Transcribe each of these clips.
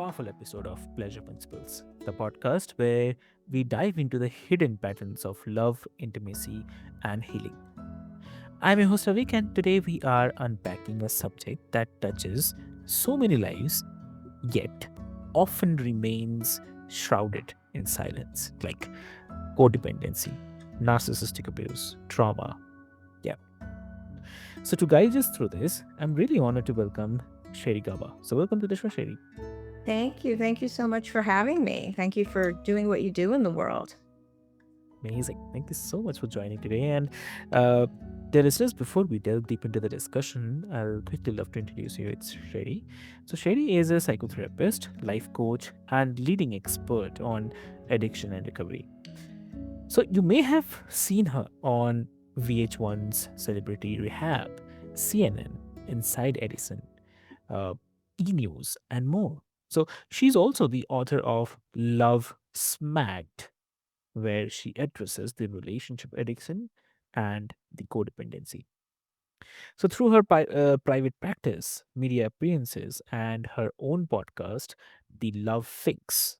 powerful episode of Pleasure Principles, the podcast where we dive into the hidden patterns of love, intimacy, and healing. I'm your host Avik, and today we are unpacking a subject that touches so many lives, yet often remains shrouded in silence, like codependency, narcissistic abuse, trauma. Yeah. So, to guide us through this, I'm really honored to welcome Sherry Gaba. So, welcome to the show, Sherry. Thank you. Thank you so much for having me. Thank you for doing what you do in the world. Amazing. Thank you so much for joining today. And uh, dear listeners, before we delve deep into the discussion, I'll quickly love to introduce you. It's Sherry. So, Sherry is a psychotherapist, life coach, and leading expert on addiction and recovery. So, you may have seen her on VH1's Celebrity Rehab, CNN, Inside Edison, uh, E News, and more. So, she's also the author of Love Smacked, where she addresses the relationship addiction and the codependency. So, through her private practice, media appearances, and her own podcast, The Love Fix,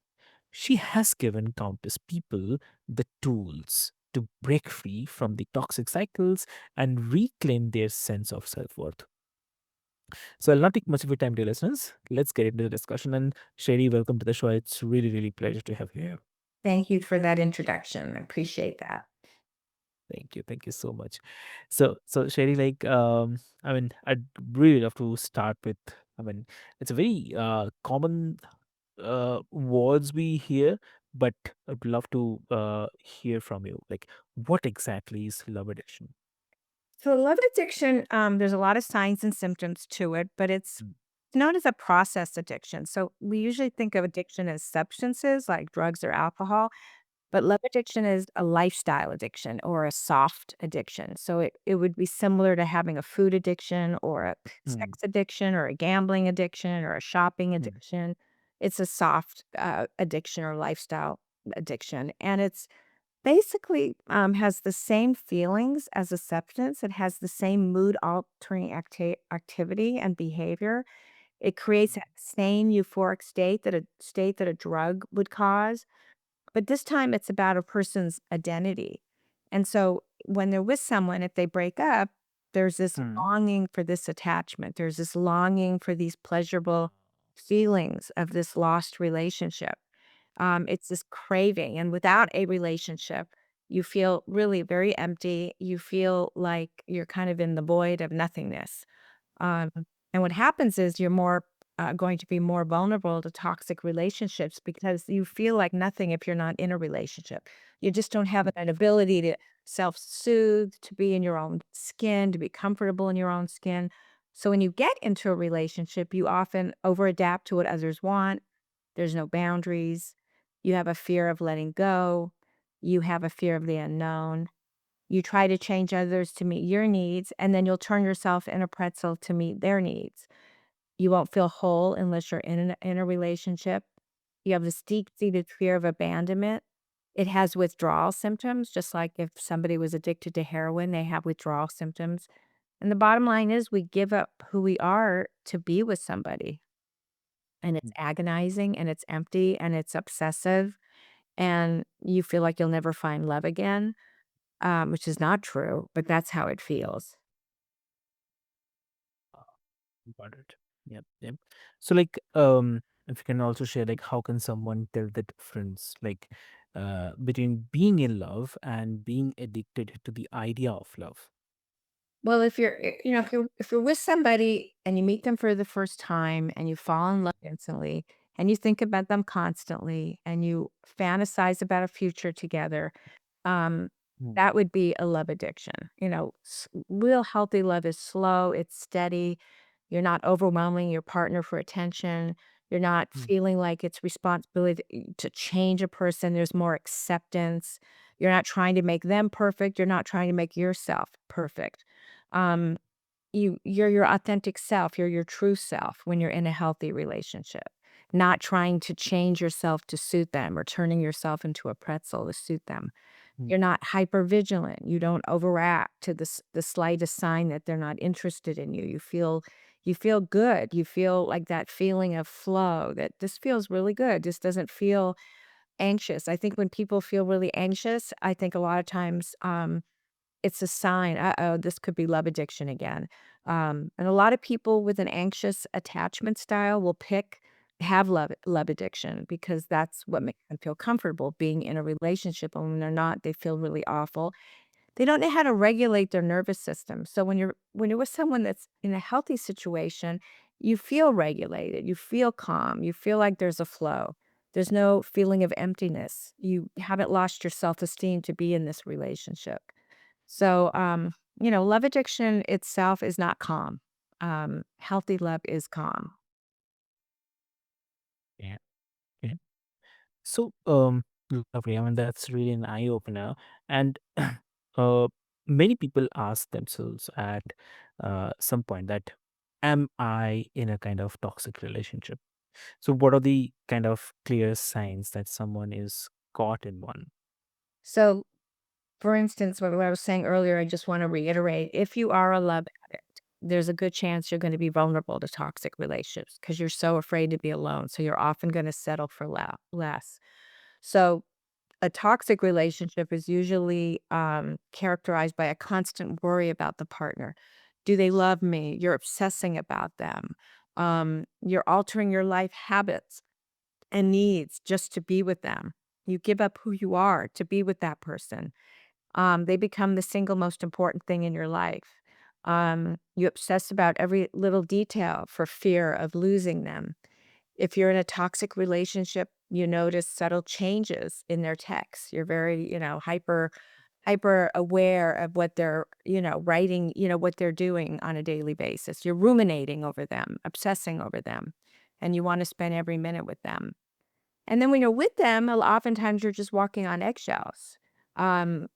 she has given countless people the tools to break free from the toxic cycles and reclaim their sense of self worth. So, I'll not take much of your time, dear listeners. Let's get into the discussion. And Sherry, welcome to the show. It's really, really pleasure to have you here. Thank you for that introduction. I appreciate that. Thank you so much. So Sherry, I'd really love to start with. I mean, it's a very common words we hear, but I'd love to hear from you. Like, what exactly is love addiction? So, love addiction, there's a lot of signs and symptoms to it, but it's Mm, known as a process addiction. So, we usually think of addiction as substances like drugs or alcohol, but love addiction is a lifestyle addiction or a soft addiction. So, it would be similar to having a food addiction or a mm, sex addiction or a gambling addiction or a shopping mm, addiction. It's a soft addiction or lifestyle addiction. And it's basically has the same feelings as a substance. It has the same mood altering activity and behavior. It creates that same euphoric state that a drug would cause, but this time it's about a person's identity. And so when they're with someone, if they break up, there's this mm, longing for this attachment. There's this longing for these pleasurable feelings of this lost relationship. It's this craving. And without a relationship, you feel really very empty. You feel like you're kind of in the void of nothingness. Um, and what happens is you're more going to be more vulnerable to toxic relationships because you feel like nothing if you're not in a relationship. You just don't have an ability to self soothe, to be in your own skin, to be comfortable in your own skin. So when you get into a relationship, you often over adapt to what others want. There's no boundaries. You have a fear of letting go. You have a fear of the unknown. You try to change others to meet your needs, and then you'll turn yourself in a pretzel to meet their needs. You won't feel whole unless you're in a relationship. You have this deep-seated fear of abandonment. It has withdrawal symptoms, just like if somebody was addicted to heroin, they have withdrawal symptoms. And the bottom line is we give up who we are to be with somebody. And it's mm. agonizing and it's empty and it's obsessive and you feel like you'll never find love again, which is not true, but that's how it feels. Got it. Yep, yep. So, if you can also share, like, how can someone tell the difference, like, between being in love and being addicted to the idea of love? Well, if you're, if you're with somebody and you meet them for the first time and you fall in love instantly and you think about them constantly and you fantasize about a future together, um, Mm, that would be a love addiction. Real healthy love is slow, it's steady. You're not overwhelming your partner for attention. You're not mm, feeling like it's responsibility to change a person. There's more acceptance. You're not trying to make them perfect. You're not trying to make yourself perfect. Um, you're your authentic self. You're your true self when you're in a healthy relationship. Not trying to change yourself to suit them or turning yourself into a pretzel to suit them. mm, You're not hyper vigilant. You don't overact to the slightest sign that they're not interested in you. You feel You feel good. You feel like that feeling of flow that this feels really good. This doesn't feel anxious. I think when people feel really anxious, I think a lot of times it's a sign, uh-oh, this could be love addiction again. And a lot of people with an anxious attachment style will have love addiction because that's what makes them feel comfortable being in a relationship. And when they're not, they feel really awful. They don't know how to regulate their nervous system. So when you're with someone that's in a healthy situation, you feel regulated, you feel calm, you feel like there's a flow. There's no feeling of emptiness. You haven't lost your self-esteem to be in this relationship. So, love addiction itself is not calm. Healthy love is calm. Yeah. Yeah. So, lovely. I mean, that's really an eye opener. And uh, many people ask themselves at some point that, am I in a kind of toxic relationship? So, what are the kind of clear signs that someone is caught in one? So, for instance, what I was saying earlier, I just want to reiterate, if you are a love addict, there's a good chance you're going to be vulnerable to toxic relationships because you're so afraid to be alone. So you're often going to settle for less. So a toxic relationship is usually characterized by a constant worry about the partner. Do they love me? You're obsessing about them. You're altering your life habits and needs just to be with them. You give up who you are to be with that person. They become the single most important thing in your life. You obsess about every little detail for fear of losing them. If you're in a toxic relationship, you notice subtle changes in their texts. You're very, hyper aware of what they're, writing, what they're doing on a daily basis. You're ruminating over them, obsessing over them, and you want to spend every minute with them. And then when you're with them, oftentimes you're just walking on eggshells,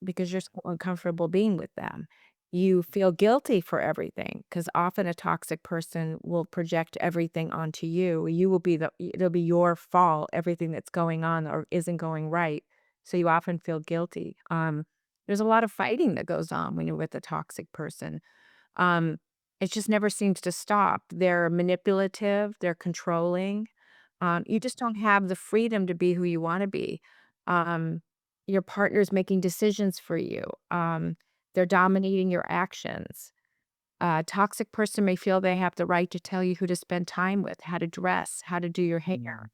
because you're so uncomfortable being with them. You feel guilty for everything because often a toxic person will project everything onto you. It'll be your fault, everything that's going on or isn't going right. So you often feel guilty. There's a lot of fighting that goes on when you're with a toxic person. Um, it just never seems to stop. They're manipulative, they're controlling. You just don't have the freedom to be who you want to be. Um, your partner's making decisions for you. They're dominating your actions. A toxic person may feel they have the right to tell you who to spend time with, how to dress, how to do your hair.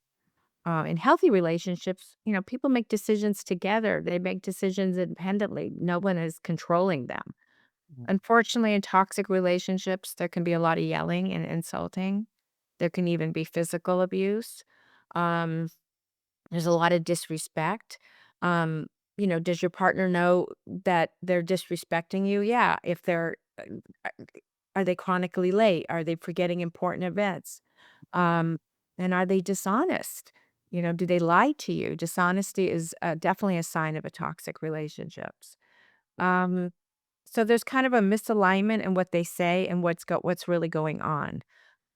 Mm, In healthy relationships, people make decisions together. They make decisions independently. No one is controlling them. mm, Unfortunately, in toxic relationships, there can be a lot of yelling and insulting. There can even be physical abuse. Um, there's a lot of disrespect. Um, does your partner know that they're disrespecting you? Yeah. If uh, are they chronically late? Are they forgetting important events? Um, and are they dishonest? Do they lie to you? Dishonesty is definitely a sign of a toxic relationships. Um, so there's kind of a misalignment in what they say and what's really going on.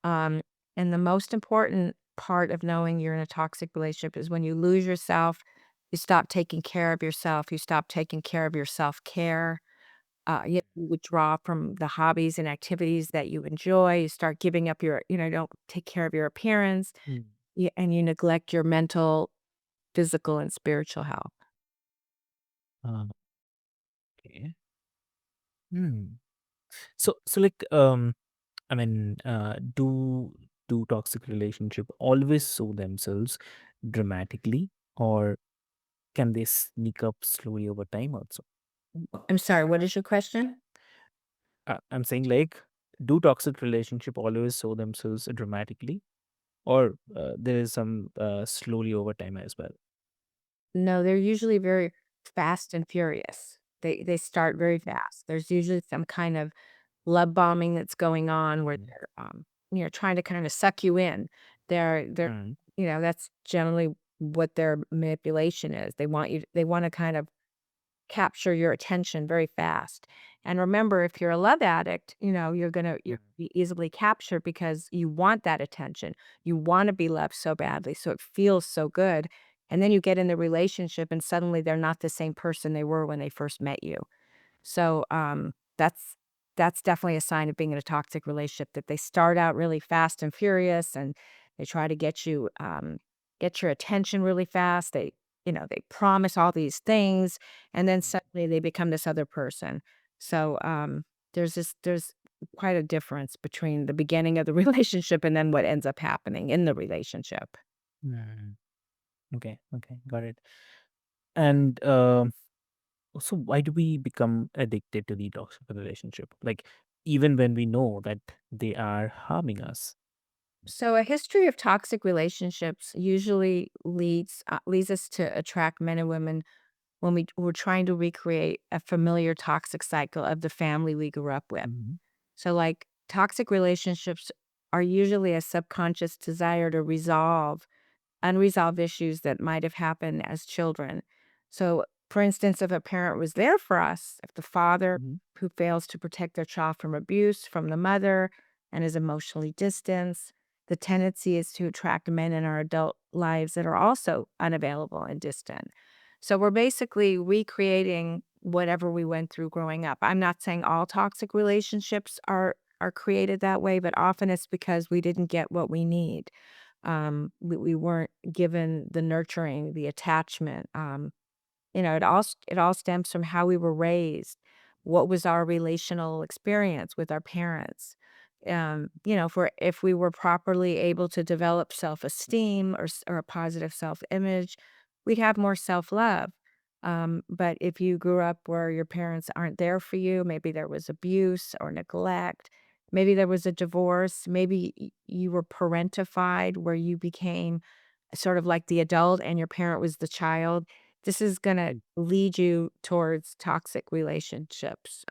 Um, and the most important part of knowing you're in a toxic relationship is when you lose yourself, you stop taking care of yourself, you stop taking care of your self-care. You withdraw from the hobbies and activities that you enjoy. You start giving up don't take care of your appearance, mm. and you neglect your mental, physical, and spiritual health. Uh, okay. Hmm. So like, I mean, do toxic relationship always show themselves dramatically, or can they sneak up slowly over time also? I'm sorry, what is your question? I'm saying like, do toxic relationship always show themselves dramatically, or there is some slowly over time as well? No, they're usually very fast and furious. They start very fast. There's usually some kind of love bombing that's going on where Mm. they're, trying to kind of suck you in. They're Mm. that's generally what their manipulation is. They want to kind of capture your attention very fast. And remember, if you're a love addict, you're Mm. be easily captured because you want that attention. You want to be loved so badly. So it feels so good. And then you get in the relationship and suddenly they're not the same person they were when they first met you. So that's that's definitely a sign of being in a toxic relationship, that they start out really fast and furious, and they try to get your attention really fast. They promise all these things, and then suddenly they become this other person. So, there's quite a difference between the beginning of the relationship and then what ends up happening in the relationship. Mm. Okay, okay, got it. And so why do we become addicted to the toxic relationship? Like even when we know that they are harming us. So a history of toxic relationships usually leads us to attract men and women when we're trying to recreate a familiar toxic cycle of the family we grew up with. Mhm. So, like, toxic relationships are usually a subconscious desire to resolve unresolved issues that might have happened as children. So, for instance, if a parent was there for us, if the father Mhm. who fails to protect their child from abuse from the mother and is emotionally distanced, the tendency is to attract men in our adult lives that are also unavailable and distant. So we're basically recreating whatever we went through growing up. I'm not saying all toxic relationships are created that way, but often it's because we didn't get what we need. We weren't given the nurturing, the attachment. It all stems from how we were raised. What was our relational experience with our parents? If we were properly able to develop self-esteem or a positive self-image, we'd have more self-love. But if you grew up where your parents aren't there for you, maybe there was abuse or neglect, maybe there was a divorce, maybe you were parentified where you became sort of like the adult and your parent was the child. This is gonna Mm. lead you towards toxic relationships.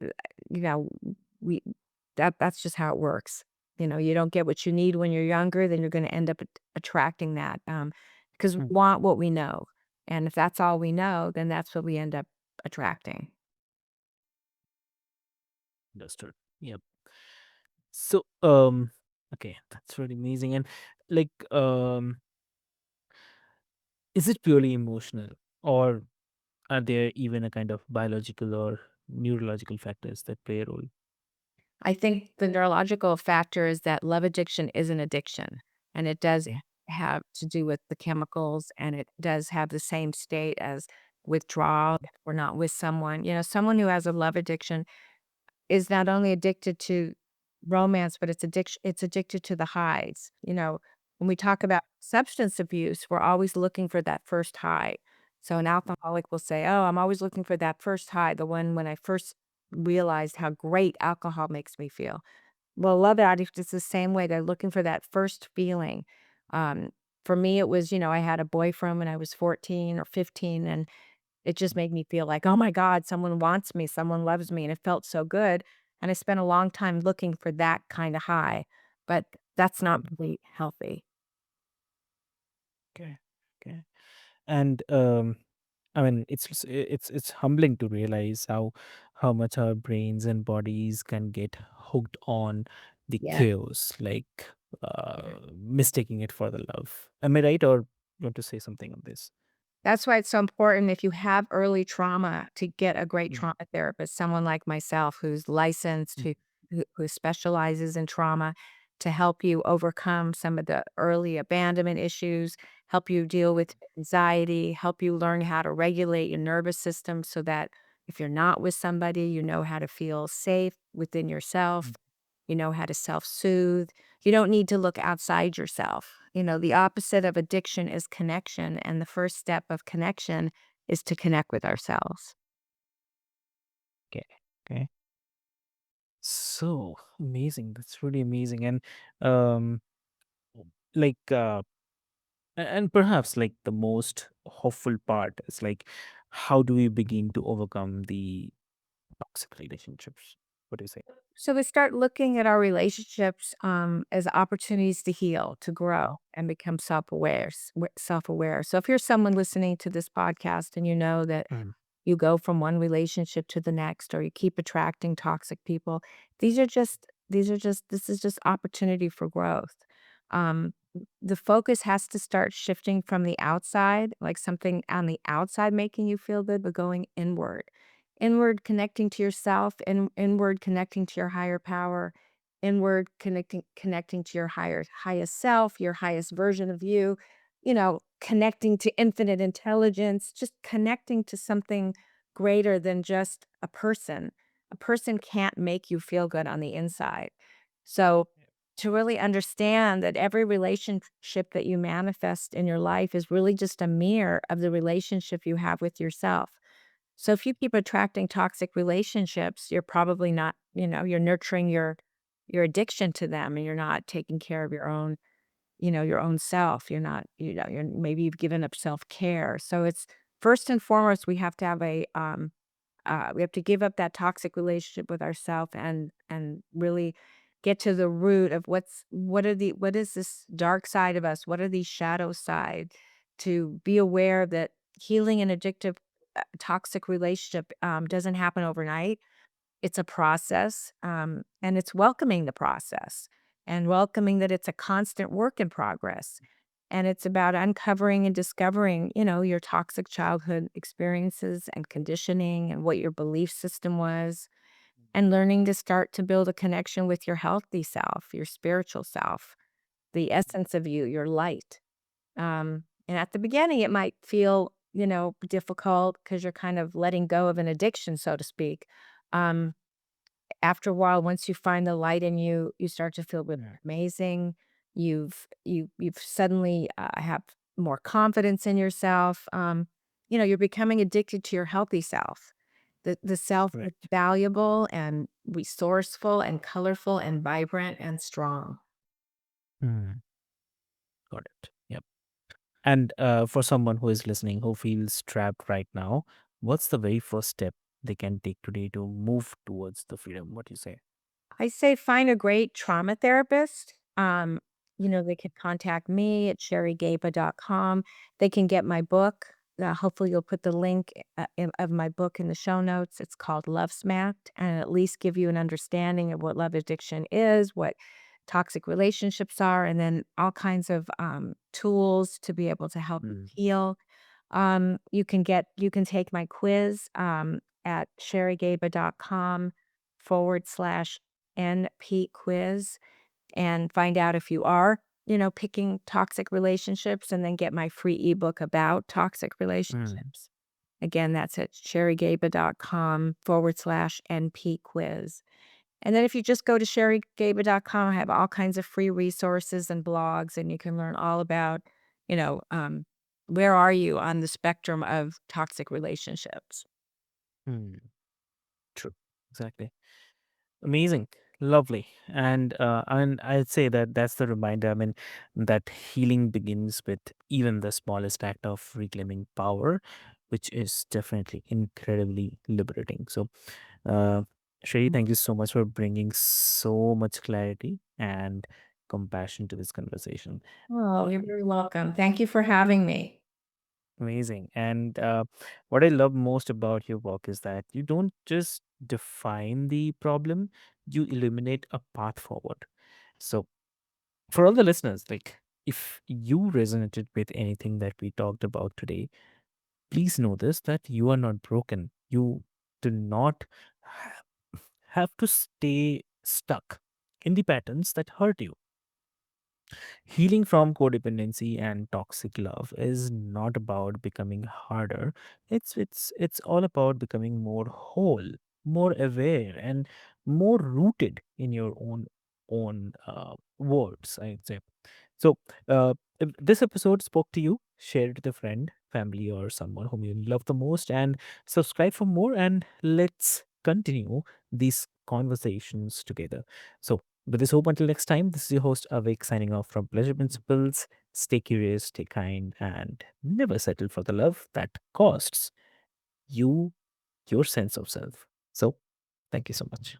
Uh, you know, we that's just how it works. You don't get what you need when you're younger, then you're gonna end up attracting that, because we Mm. want what we know, and if that's all we know, then that's what we end up attracting. Understood. Yep. So okay, that's really amazing. And like is it purely emotional, or are there even a kind of biological or neurological factors that play a role? I think the neurological factor is that love addiction is an addiction, and it does Okay. have to do with the chemicals, and it does have the same state as withdrawal. If we're not with someone, someone who has a love addiction is not only addicted to romance, but it's addicted to the highs. When we talk about substance abuse, we're always looking for that first high. So an alcoholic will say, "Oh, I'm always looking for that first high, the one when I first realized how great alcohol makes me feel." Well, love addict is the same way. They're looking for that first feeling. Um, for me, it was, I had a boyfriend when I was 14 or 15, and it just made me feel like, "Oh my god, someone wants me, someone loves me," and it felt so good, and I spent a long time looking for that kinda high, but that's not really healthy. Okay. Okay. And I mean it's humbling to realize how much our brains and bodies can get hooked on the Yeah. chaos, like mistaking it for the love. Am I right, or you want to say something on this? That's why it's so important if you have early trauma to get a great Mm. trauma therapist, someone like myself who's licensed, Mm. who specializes in trauma to help you overcome some of the early abandonment issues, help you deal with anxiety, help you learn how to regulate your nervous system so that if you're not with somebody, you know how to feel safe within yourself. Mm. You know how to self-soothe. You don't need to look outside yourself. The opposite of addiction is connection, and the first step of connection is to connect with ourselves. Okay. Okay. So amazing. That's really amazing. And um like and perhaps like the most hopeful part is like how do we begin to overcome the toxic relationships? What do you say? So we start looking at our relationships as opportunities to heal, to grow, and become self-aware. Self-aware. So if you're someone listening to this podcast and you know that Mm. you go from one relationship to the next, or you keep attracting toxic people, this is just opportunity for growth. Um, the focus has to start shifting from the outside, like something on the outside making you feel good, but going inward. inward connecting to yourself, and inward connecting to your higher power, inward connecting to your highest self, your highest version of you, connecting to infinite intelligence, just connecting to something greater than just a person. A person can't make you feel good on the inside. So, to really understand that every relationship that you manifest in your life is really just a mirror of the relationship you have with yourself. So if you keep attracting toxic relationships, you're probably not, you're nurturing your addiction to them, and you're not taking care of your own self. You're not, you're maybe you've given up self-care. So it's first and foremost we have to have we have to give up that toxic relationship with ourselves, and really get to the root of what is this dark side of us? What are these shadow side? To be aware that healing an addictive toxic relationship doesn't happen overnight. It's a process, and it's welcoming the process, and welcoming that it's a constant work in progress. And it's about uncovering and discovering, your toxic childhood experiences and conditioning, and what your belief system was, and learning to start to build a connection with your healthy self, your spiritual self, the essence of you, your light. And at the beginning, it might feel, difficult because you're kind of letting go of an addiction, so to speak. Um, After a while, once you find the light in you, you start to feel really Yeah. amazing. You've suddenly have more confidence in yourself. You're becoming addicted to your healthy self, the self Right. that's valuable and resourceful and colorful and vibrant and strong. Hmm. Got it. Yep. And for someone who is listening who feels trapped right now, what's the very first step they can take today to move towards the freedom? What do you say? I say find a great trauma therapist. They could contact me at sherrygaba.com. They can get my book. Hopefully, you'll put the link of my book in the show notes. It's called Love Smacked, and at least give you an understanding of what love addiction is, what toxic relationships are, and then all kinds of tools to be able to help you Mm. heal. You can take my quiz at sherrygaba.com/NP quiz, and find out if you are, picking toxic relationships, and then get my free ebook about toxic Mm. relationships. Again, that's at sherrygaba.com/NP quiz. And then if you just go to sherrygaba.com, I have all kinds of free resources and blogs, and you can learn all about, you know, um, where are you on the spectrum of toxic relationships. Mm. True. Exactly. Amazing. Lovely. And I'd say that that's the reminder. I mean, that healing begins with even the smallest act of reclaiming power, which is definitely incredibly liberating. So, uh, Sherry, thank you so much for bringing so much clarity and compassion to this conversation. Oh, you're very welcome. Thank you for having me. Amazing. And what I love most about your work is that you don't just define the problem, you illuminate a path forward. So, for all the listeners, like if you resonated with anything that we talked about today, please know this that you are not broken. You do not have to stay stuck in the patterns that hurt you. Healing from codependency and toxic love is not about becoming harder. It's all about becoming more whole, more aware, and more rooted in your own words, I'd say. So, if this episode spoke to you, share it with a friend, family, or someone whom you love the most, and subscribe for more. And let's continue these conversations together. So, with this hope, until next time, this is your host Avik signing off from Pleasure Principles. Stay curious, stay kind, and never settle for the love that costs you your sense of self. So, thank you so much.